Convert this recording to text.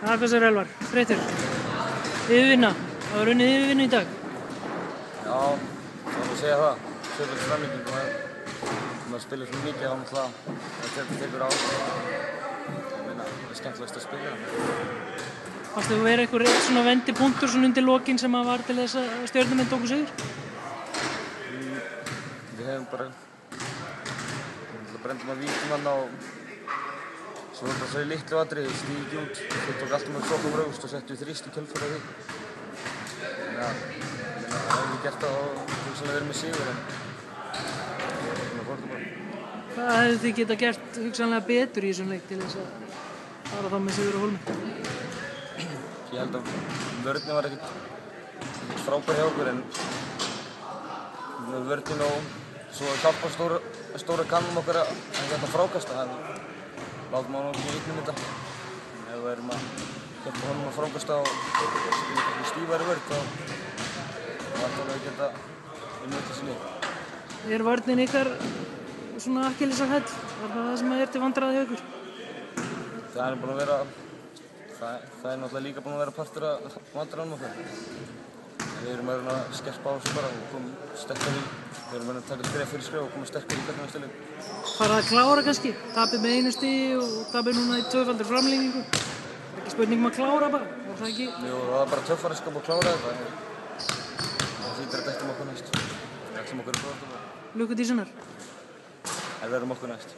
Hvað sér Elvar? Þreyttur? Yfirvinna. Það var unnið yfirvinnu í dag. Já, það var að segja það. Tvöföld framlenging og maður spilir svo mikið á þetta tekur á. Ég meina, það er skemmtilegast að spila. Fannst þið að vera einhver svona vendipunktur svona undir lokin sem var til þess að Stjörnumenn tóku sigur? Við hefum bara brendum að víkjum og svo var bara svo í litlu atriði, stíði ekki út. Þau tók alltaf með sokkum raust og settu þrýst í kjölfar af því. Það hefði við gert það og hugsanlega verið með sigur en það fór þetta bara. Hvað hefðu þið getað gert hugsanlega betur í þessum leik til þess að fara þá með sigur á hólmi? Ég held að vörnin var ekkert frábær hjá okkur en með vörnin og svo hjálpa stóra kannum okkar að geta frákasta. Látum hann ekki vitna þetta. En ef við erum að hjálpa honum að frákasta og spila stífari vörn þá ætlum við að geta unnið þessi leik. Er vörnin ykkar svona akkillisarhæll? Var það sem er til vandræða hjá ykkur? Það er búin að vera Það er náttúrulega líka búin að vera partur af vandræðunum okkar. Við erum að skerpa á þessu bara og komum sterkari. Við erum að taka skref fyrir skref og koma sterkari í hvernig næsta leik. Farið að klára kannski? Tapið með 1 stigi og tapið núna í tvöfaldri framlengingu. Er ekki spurning að klára bara? Var það ekki? Jú, það var bara töffari skap að klára þetta. Það þýðir að dættum okkur næst. Við ætlum okkur að klára þetta bara. Lukku til sunnar. En við erum okkur næst.